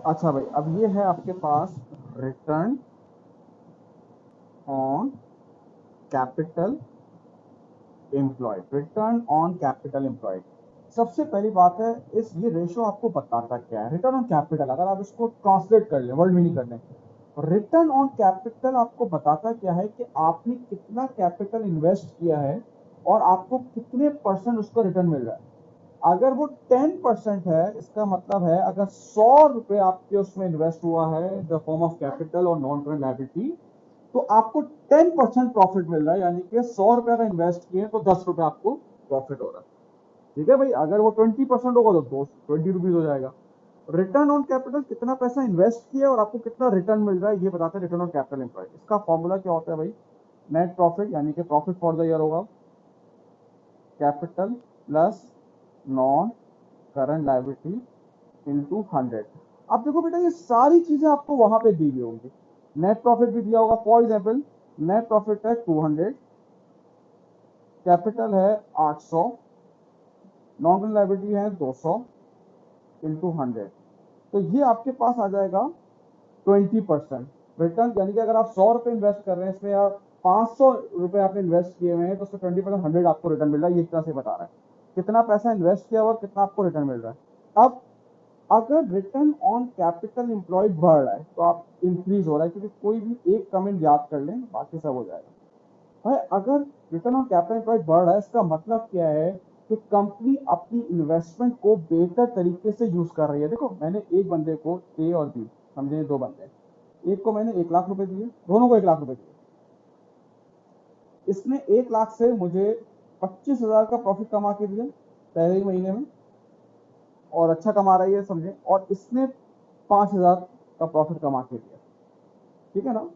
अच्छा भाई, अब ये है आपके पास return on capital employed. Return on capital employed, सबसे पहली बात है, इस ये रेशियो आपको बताता क्या है। रिटर्न ऑन कैपिटल, अगर आप इसको ट्रांसलेट कर लें, वर्ड मीनिंग कर लें, रिटर्न ऑन कैपिटल आपको बताता क्या है कि आपने कितना कैपिटल इन्वेस्ट किया है और आपको कितने परसेंट उसका रिटर्न मिल रहा है। अगर वो 10% है, इसका मतलब है अगर 100 रुपए आपके उसमें इन्वेस्ट हुआ है द फॉर्म ऑफ कैपिटल और नॉन करंट लायबिलिटी, तो आपको 10% प्रॉफिट मिल रहा है, यानी कि 100 रुपए अगर इन्वेस्ट किए तो 10 रुपए आपको प्रॉफिट हो रहा है। ठीक है भाई, अगर वो 20% होगा तो 20 रुपीज हो जाएगा। रिटर्न ऑन कैपिटल, कितना पैसा इन्वेस्ट किया और आपको कितना रिटर्न मिल रहा है, ये बताता है रिटर्न ऑन कैपिटल एम्प्लॉयड। इसका फॉर्मूला क्या होता है भाई, नेट प्रॉफिट यानी कि प्रॉफिट फॉर द ईयर होगा, capital plus non current liability into 100। अब देखो बेटा, ये सारी चीजें आपको वहां पे दी हुई होंगी। नेट प्रॉफिट भी दिया होगा, फॉर एग्जाम्पल नेट प्रॉफिट है 200, कैपिटल है 800, नॉन करंट लायबिलिटी है 200 इंटू 100, तो ये आपके पास आ जाएगा 20% रिटर्न। यानी कि अगर आप 100 रुपए इन्वेस्ट कर रहे हैं इसमें, या 500 रुपए आपने इन्वेस्ट किए हुए हैं, तो उससे 20% 100 आपको रिटर्न मिल रहा है। ये इस तरह से बता रहा है कितना पैसा इन्वेस्ट किया और कितना आपको रिटर्न मिल रहा है। अब अगर रिटर्न ऑन कैपिटल एम्प्लॉयड बढ़ रहा है तो आप इंक्रीज हो रहा है, क्योंकि कोई भी एक कमेंट याद कर लें, बाकी सब हो जाएगा भाई। अगर रिटर्न ऑन कैपिटल एम्प्लॉयड बढ़ रहा है, इसका मतलब क्या है कि कंपनी अपनी इन्वेस्टमेंट को बेहतर तरीके से यूज कर रही है। देखो, मैंने एक बंदे को ए और बी, समझे, दो बंदे, एक को मैंने 1 लाख रुपए दिए, दोनों को 1 लाख रुपए दिए। इसने 1 लाख से मुझे 25,000 का प्रॉफिट कमा के दिया पहले ही महीने में, और अच्छा कमा रही है समझे, और इसने 5,000 का प्रॉफिट कमा के दिया। ठीक है ना।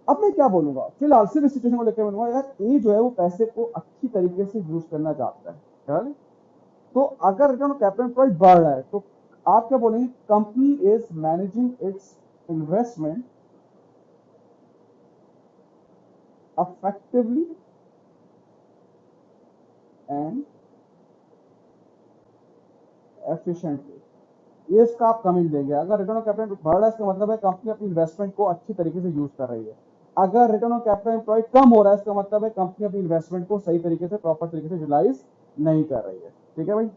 अब मैं क्या बोलूंगा, फिलहाल सिर्फ सिचुएशन को लेकर बोलूंगा, यार ए जो है वो पैसे को अच्छी तरीके से यूज करना चाहता है यार। तो अगर रिटर्न ऑन कैपिटल एम्प्लॉयड बढ़ रहा है तो आप क्या बोलेंगे, company is managing it's investment effectively and efficiently. ये इसका आप कमेंट देंगे। अगर रिटर्न ऑन कैपिटल बढ़ रहा है, इसका मतलब है कंपनी अपनी इन्वेस्टमेंट को अच्छी तरीके से यूज कर रही है। अगर रिटर्न ऑन कैपिटल एम्प्लॉयड कम हो रहा है, इसका मतलब है कंपनी अपनी इन्वेस्टमेंट को सही तरीके से, प्रॉपर तरीके से यूटिलाइज नहीं कर रही है। ठीक है भाई।